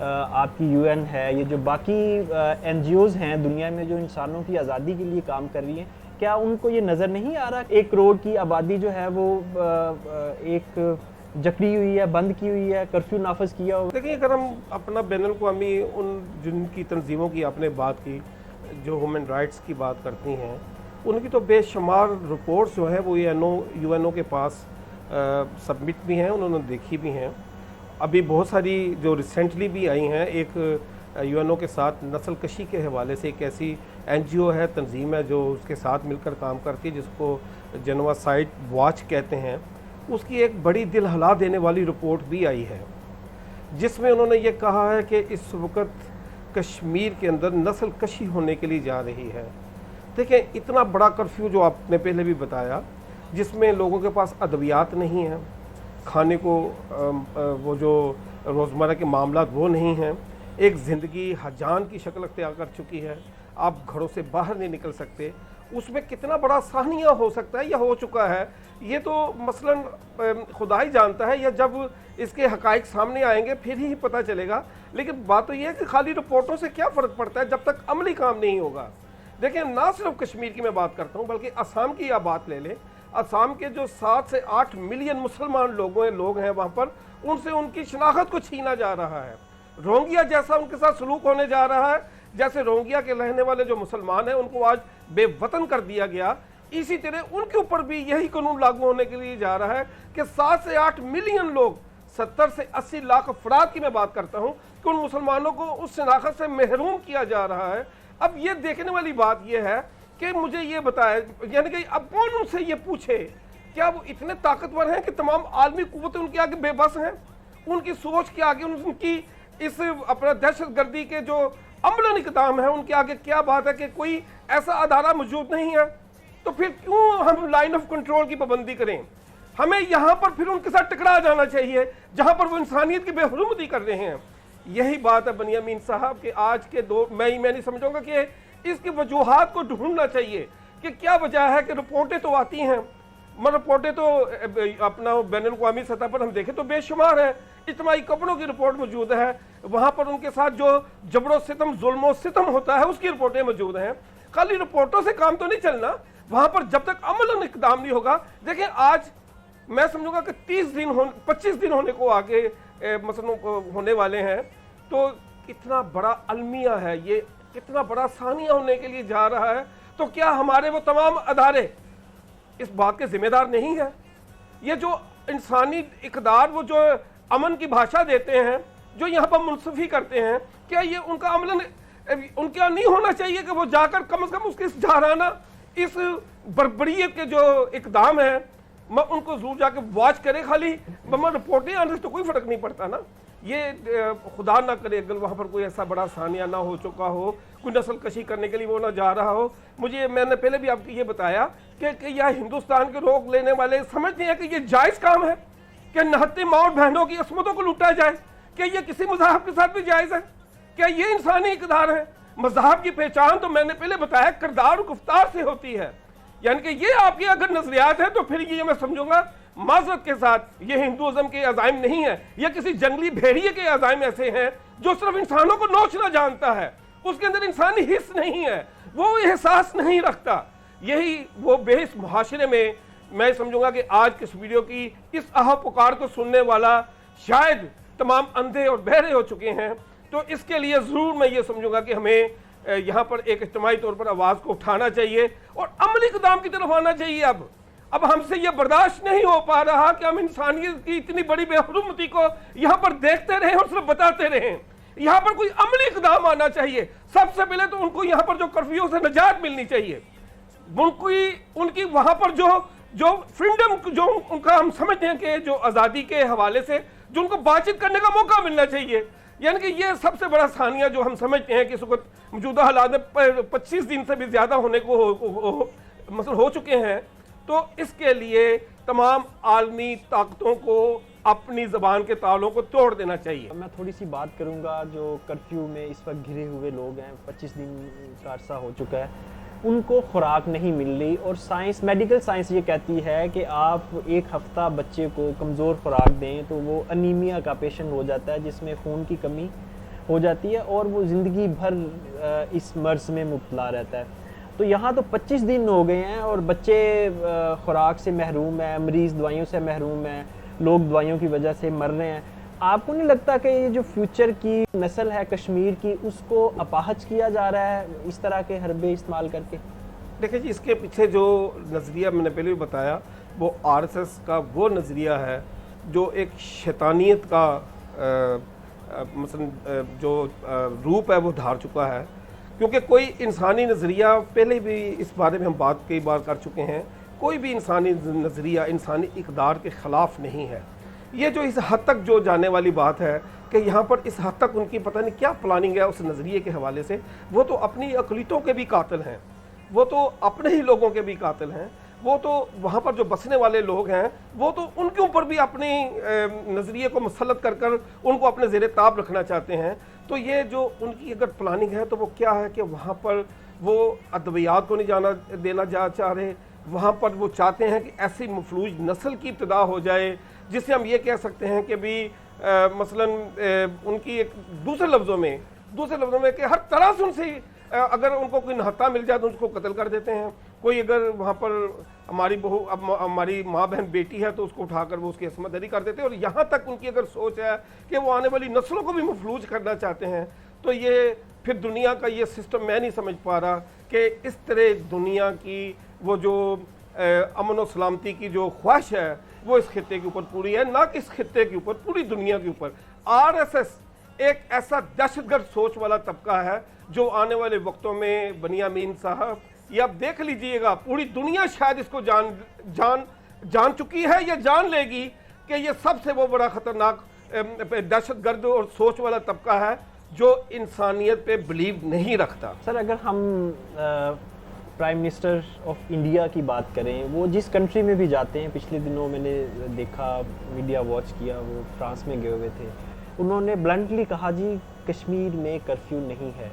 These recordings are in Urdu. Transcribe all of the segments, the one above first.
آپ کی UN ہے, یہ جو باقی NGOs ہیں دنیا میں جو انسانوں کی آزادی کے لیے کام کر رہی ہیں, کیا ان کو یہ نظر نہیں آ رہا 1 کروڑ کی آبادی جو ہے وہ ایک جکڑی ہوئی ہے, بند کی ہوئی ہے, کرفیو نافذ کیا ہو؟ دیکھیں اگر ہم اپنا بین الاقوامی ان جن کی تنظیموں کی آپ نے بات کی جو ہیومن رائٹس کی بات کرتی ہیں, ان کی تو بے شمار رپورٹس جو ہیں وہ UNO کے پاس سبمٹ بھی ہیں, انہوں نے دیکھی بھی ہیں. ابھی بہت ساری جو ریسنٹلی بھی آئی ہیں, ایک UNO کے ساتھ نسل کشی کے حوالے سے ایک ایسی NGO ہے, تنظیم ہے جو اس کے ساتھ مل کر کام کرتی ہے, جس کو جنواسائڈ واچ کہتے ہیں. اس کی ایک بڑی دل ہلا دینے والی رپورٹ بھی آئی ہے, جس میں انہوں نے یہ کہا ہے کہ اس وقت کشمیر کے اندر نسل کشی ہونے کے لیے جا رہی ہے. دیکھیں اتنا بڑا کرفیو جو آپ نے پہلے بھی بتایا, جس میں لوگوں کے پاس ادویات نہیں ہیں, کھانے کو وہ جو روزمرہ کے معاملات وہ نہیں ہیں, ایک زندگی حجان کی شکل اختیار کر چکی ہے, آپ گھروں سے باہر نہیں نکل سکتے. اس میں کتنا بڑا سانیہ ہو سکتا ہے یا ہو چکا ہے, یہ تو مثلاً خدا ہی جانتا ہے, یا جب اس کے حقائق سامنے آئیں گے پھر ہی پتہ چلے گا. لیکن بات تو یہ ہے کہ خالی رپورٹوں سے کیا فرق پڑتا ہے جب تک عملی کام نہیں ہوگا. دیکھیں نہ صرف کشمیر کی میں بات کرتا ہوں بلکہ آسام کی آپ بات لے لیں. آسام کے جو 7 سے 8 ملین مسلمان لوگ ہیں وہاں پر, ان سے ان کی شناخت کو چھینا جا رہا ہے. روہنگیا جیسا ان کے ساتھ سلوک ہونے جا رہا ہے, جیسے روہنگیا کے رہنے والے جو مسلمان ہیں ان کو آج بے وطن کر دیا گیا, اسی طرح ان کے اوپر بھی یہی قانون لاگو ہونے کے لیے جا رہا ہے کہ 7 سے 8 ملین لوگ, 70 سے 80 لاکھ افراد کی میں بات کرتا ہوں, کہ ان مسلمانوں کو اس شناخت سے محروم کیا جا رہا ہے. اب یہ دیکھنے والی بات یہ ہے کہ مجھے یہ بتائے, یعنی کہ اب کون ان سے یہ پوچھے, کیا وہ اتنے طاقتور ہیں کہ تمام عالمی قوتیں ان کے آگے بے بس ہیں؟ ان کی سوچ کے آگے, ان کی اس اپنا دہشت گردی کے جو عملاً اقدام ہیں ان کے آگے کیا بات ہے کہ کوئی ایسا ادارہ موجود نہیں ہے؟ تو پھر کیوں ہم لائن آف کنٹرول کی پابندی کریں؟ ہمیں یہاں پر پھر ان کے ساتھ ٹکرا جانا چاہیے جہاں پر وہ انسانیت کی بے حرمتی کر رہے ہیں. یہی بات ہے بنیامین صاحب کہ آج کے دور میں نہیں سمجھوں گا کہ اس کی وجوہات کو ڈھونڈنا چاہیے کہ کیا وجہ ہے کہ رپورٹیں تو آتی ہیں, رپورٹیں تو اپنا بین الاقوامی سطح پر ہم دیکھیں تو بے شمار ہیں. اجتماعی کپڑوں کی رپورٹ موجود ہے, وہاں پر ان کے ساتھ جو جبر و ستم, ظلم و ستم ہوتا ہے اس کی رپورٹیں موجود ہیں. خالی رپورٹوں سے کام تو نہیں چلنا, وہاں پر جب تک عملاً اقدام نہیں ہوگا. دیکھیں آج میں سمجھوں گا کہ 25 دن ہونے کو آگے مثلا ہونے والے ہیں, تو کتنا بڑا المیہ ہے یہ, کتنا بڑا ثانیہ ہونے کے لیے جا رہا ہے. تو کیا ہمارے وہ تمام ادارے اس بات کے ذمہ دار نہیں ہیں؟ یہ جو انسانی اقدار, وہ جو امن کی بھاشا دیتے ہیں, جو یہاں پر منصفی کرتے ہیں, کیا یہ ان کا عملاً ان کا نہیں ہونا چاہیے کہ وہ جا کر کم از کم اس کے جارانہ اس بربریت کے جو اقدام ہیں میں ان کو ضرور جا کے واچ کرے؟ خالی رپورٹیں آنے سے تو کوئی فرق نہیں پڑتا نا. یہ خدا نہ کرے اگر وہاں پر کوئی ایسا بڑا ثانیہ نہ ہو چکا ہو, کوئی نسل کشی کرنے کے لیے وہ نہ جا رہا ہو. میں نے پہلے بھی آپ کو یہ بتایا کہ یہ ہندوستان کے روک لینے والے سمجھتے ہیں کہ یہ جائز کام ہے کہ نہتے ماں اور بہنوں کی عصمتوں کو لوٹا جائے. کیا یہ کسی مذہب کے ساتھ بھی جائز ہے؟ کیا یہ انسانی اقدار ہے؟ مذہب کی پہچان تو میں نے پہلے بتایا کردار و گفتار سے ہوتی ہے. یعنی کہ یہ آپ کی اگر نظریات ہیں تو پھر یہ میں سمجھوں گا معذرت کے ساتھ یہ ہندوازم کے عزائم نہیں ہے, یہ کسی جنگلی بھیڑیے کے عزائم ایسے ہیں جو صرف انسانوں کو نوچنا جانتا ہے, اس کے اندر انسانی حص نہیں ہے, وہ احساس نہیں رکھتا. یہی وہ بے حس معاشرے میں سمجھوں گا کہ آج کے اس ویڈیو کی اس آہ پکار کو سننے والا شاید تمام اندھے اور بہرے ہو چکے ہیں. تو اس کے لیے ضرور میں یہ سمجھوں گا کہ ہمیں یہاں پر ایک اجتماعی طور پر آواز کو اٹھانا چاہیے اور عملی اقدام کی طرف آنا چاہیے. اب ہم سے یہ برداشت نہیں ہو پا رہا کہ ہم انسانیت کی اتنی بڑی بے حرمتی کو یہاں پر دیکھتے رہیں اور صرف بتاتے رہیں. یہاں پر کوئی عملی اقدام آنا چاہیے. سب سے پہلے تو ان کو یہاں پر جو کرفیو سے نجات ملنی چاہیے, ان کی وہاں پر جو فریڈم جو ان کا ہم سمجھتے ہیں کہ جو آزادی کے حوالے سے جو ان کو بات چیت کرنے کا موقع ملنا چاہیے. یعنی کہ یہ سب سے بڑا ثانیہ جو ہم سمجھتے ہیں کہ اس وقت موجودہ حالات میں 25 دن سے بھی زیادہ ہونے کو مثلا ہو چکے ہیں. تو اس کے لیے تمام عالمی طاقتوں کو اپنی زبان کے تالوں کو توڑ دینا چاہیے. میں تھوڑی سی بات کروں گا جو کرفیو میں اس وقت گھرے ہوئے لوگ ہیں, 25 دن کا عرصہ ہو چکا ہے, ان کو خوراک نہیں مل رہی اور میڈیکل سائنس یہ کہتی ہے کہ آپ 1 ہفتہ بچے کو کمزور خوراک دیں تو وہ انیمیا کا پیشنٹ ہو جاتا ہے, جس میں خون کی کمی ہو جاتی ہے اور وہ زندگی بھر اس مرض میں مبتلا رہتا ہے. تو یہاں تو 25 دن ہو گئے ہیں اور بچے خوراک سے محروم ہیں, مریض دوائیوں سے محروم ہیں, لوگ دوائیوں کی وجہ سے مر رہے ہیں. آپ کو نہیں لگتا کہ یہ جو فیوچر کی نسل ہے کشمیر کی, اس کو اپاہج کیا جا رہا ہے اس طرح کے حربے استعمال کر کے؟ دیکھیں جی, اس کے پیچھے جو نظریہ میں نے پہلے بھی بتایا وہ RSS کا وہ نظریہ ہے جو ایک شیطانیت کا مثلا جو روپ ہے وہ دھار چکا ہے. کیونکہ کوئی انسانی نظریہ, پہلے بھی اس بارے میں ہم بات کئی بار کر چکے ہیں, کوئی بھی انسانی نظریہ انسانی اقدار کے خلاف نہیں ہے. یہ جو اس حد تک جو جانے والی بات ہے کہ یہاں پر اس حد تک ان کی پتہ نہیں کیا پلاننگ ہے اس نظریے کے حوالے سے, وہ تو اپنی اقلیتوں کے بھی قاتل ہیں, وہ تو اپنے ہی لوگوں کے بھی قاتل ہیں, وہ تو وہاں پر جو بسنے والے لوگ ہیں وہ تو ان کے اوپر بھی اپنی نظریے کو مسلط کر کر ان کو اپنے زیر تاب رکھنا چاہتے ہیں. تو یہ جو ان کی اگر پلاننگ ہے تو وہ کیا ہے کہ وہاں پر وہ ادویات کو نہیں دینا چاہ رہے, وہاں پر وہ چاہتے ہیں کہ ایسی مفلوج نسل کی ابتدا ہو جائے جس سے ہم یہ کہہ سکتے ہیں کہ بھی مثلا ان کی ایک دوسرے لفظوں میں کہ ہر طرح سے ان سے اگر ان کو کوئی نہتا مل جائے تو اس کو قتل کر دیتے ہیں. کوئی اگر وہاں پر ہماری ماں بہن بیٹی ہے تو اس کو اٹھا کر وہ اس کی عصمت دری کر دیتے ہیں. اور یہاں تک ان کی اگر سوچ ہے کہ وہ آنے والی نسلوں کو بھی مفلوج کرنا چاہتے ہیں. تو یہ پھر دنیا کا یہ سسٹم میں نہیں سمجھ پا رہا کہ اس طرح دنیا کی وہ جو امن و سلامتی کی جو خواہش ہے وہ اس خطے کے اوپر پوری ہے, نہ کہ اس خطے کے اوپر, پوری دنیا کے اوپر. RSS ایک ایسا دہشت گرد سوچ والا طبقہ ہے جو آنے والے وقتوں میں بنیامین صاحب, یہ آپ دیکھ لیجئے گا, پوری دنیا شاید اس کو جان چکی ہے یا جان لے گی کہ یہ سب سے وہ بڑا خطرناک دہشت گرد اور سوچ والا طبقہ ہے جو انسانیت پہ بلیو نہیں رکھتا. سر اگر ہم پرائم منسٹر آف انڈیا کی بات کریں, وہ جس کنٹری میں بھی جاتے ہیں, پچھلے دنوں میں نے دیکھا, میڈیا واچ کیا, وہ فرانس میں گئے ہوئے تھے, انہوں نے بلنٹلی کہا جی کشمیر میں کرفیو نہیں ہے.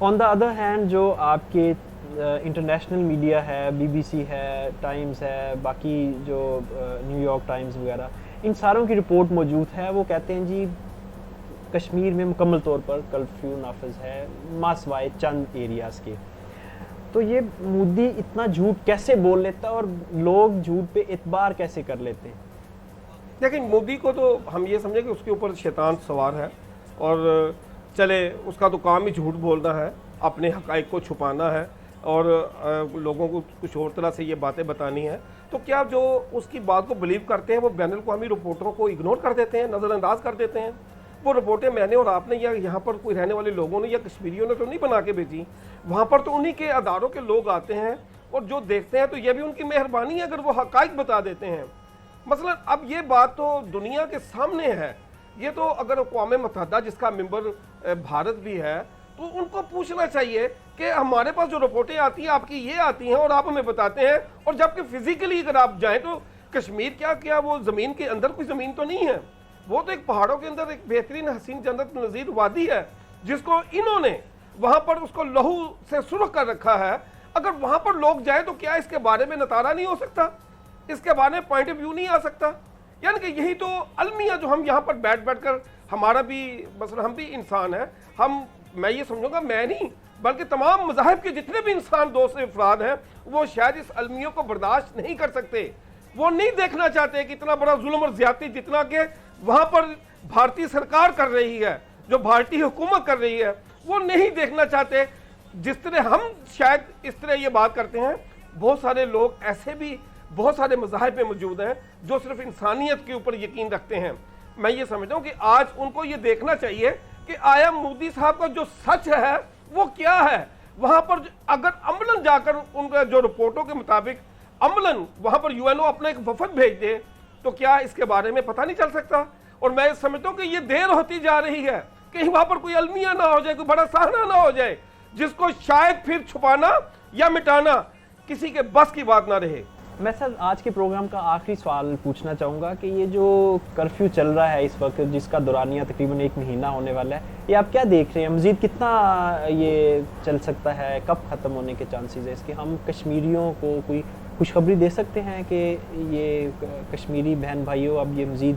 آن دا ادر ہینڈ جو آپ کے انٹرنیشنل میڈیا ہے, BBC ہے, ٹائمز ہے, باقی جو نیو یارک ٹائمز وغیرہ, ان ساروں کی رپورٹ موجود ہے, وہ کہتے ہیں جی کشمیر میں مکمل طور پر کرفیو نافذ ہے ماسوائے چند ایریاز کے. تو یہ مودی اتنا جھوٹ کیسے بول لیتا ہے اور لوگ جھوٹ پہ اعتبار کیسے کر لیتے ہیں؟ لیکن مودی کو تو ہم یہ سمجھیں کہ اس کے اوپر شیطان سوار ہے اور چلے اس کا تو کام ہی جھوٹ بولنا ہے, اپنے حقائق کو چھپانا ہے اور لوگوں کو کچھ اور طرح سے یہ باتیں بتانی ہیں. تو کیا جو اس کی بات کو بلیو کرتے ہیں وہ بین الاقوامی رپورٹوں کو اگنور کر دیتے ہیں, نظر انداز کر دیتے ہیں؟ وہ رپورٹیں میں نے اور آپ نے یا یہاں پر کوئی رہنے والے لوگوں نے یا کشمیریوں نے تو نہیں بنا کے بھیجی, وہاں پر تو انہی کے اداروں کے لوگ آتے ہیں اور جو دیکھتے ہیں تو یہ بھی ان کی مہربانی ہے اگر وہ حقائق بتا دیتے ہیں. مثلا اب یہ بات تو دنیا کے سامنے ہے, یہ تو اگر اقوام متحدہ جس کا ممبر بھارت بھی ہے تو ان کو پوچھنا چاہیے کہ ہمارے پاس جو رپورٹیں آتی ہیں آپ کی یہ آتی ہیں اور آپ ہمیں بتاتے ہیں, اور جبکہ فزیکلی اگر آپ جائیں تو کشمیر کیا وہ زمین کے اندر کوئی زمین تو نہیں ہے, وہ تو ایک پہاڑوں کے اندر ایک بہترین حسین جنت نظیر وادی ہے جس کو انہوں نے وہاں پر اس کو لہو سے سرخ کر رکھا ہے. اگر وہاں پر لوگ جائیں تو کیا اس کے بارے میں نتارا نہیں ہو سکتا, اس کے بارے میں پوائنٹ آف ویو نہیں آ سکتا؟ یعنی کہ یہی تو المیہ جو ہم یہاں پر بیٹھ کر ہمارا بھی مثلا ہم بھی انسان ہیں, میں یہ سمجھوں گا میں نہیں بلکہ تمام مذاہب کے جتنے بھی انسان دوست افراد ہیں وہ شاید اس المیوں کو برداشت نہیں کر سکتے. وہ نہیں دیکھنا چاہتے کہ اتنا بڑا ظلم اور زیادتی جتنا کہ وہاں پر بھارتی سرکار کر رہی ہے, جو بھارتی حکومت کر رہی ہے, وہ نہیں دیکھنا چاہتے. جس طرح ہم شاید اس طرح یہ بات کرتے ہیں, بہت سارے لوگ ایسے بھی بہت سارے مذاہب میں موجود ہیں جو صرف انسانیت کے اوپر یقین رکھتے ہیں. میں یہ سمجھتا ہوں کہ آج ان کو یہ دیکھنا چاہیے کہ آیا مودی صاحب کا جو سچ ہے وہ کیا ہے. وہاں پر اگر عملاً جا کر ان کا جو رپورٹوں کے مطابق عملاً وہاں پر UNO اپنا ایک وفد بھیج دے تو کیا اس کے بارے میں پتہ نہیں چل سکتا؟ اور میں سمجھتا ہوں کہ یہ دیر ہوتی جا رہی ہے, کہیں وہاں پر کوئی المیہ نہ ہو جائے, کوئی بڑا صحنہ نہ ہو جائے جس کو شاید پھر چھپانا یا مٹانا کسی کے بس کی بات نہ رہے. میں سر آج کے پروگرام کا آخری سوال پوچھنا چاہوں گا کہ یہ جو کرفیو چل رہا ہے اس وقت, جس کا دورانیہ تقریباً 1 مہینہ ہونے والا ہے, یہ آپ کیا دیکھ رہے ہیں؟ مزید کتنا یہ چل سکتا ہے, کب ختم ہونے کے چانسز ہے اس کے؟ ہم کشمیریوں کو کوئی خوشخبری دے سکتے ہیں کہ یہ کشمیری بہن بھائیوں اب یہ مزید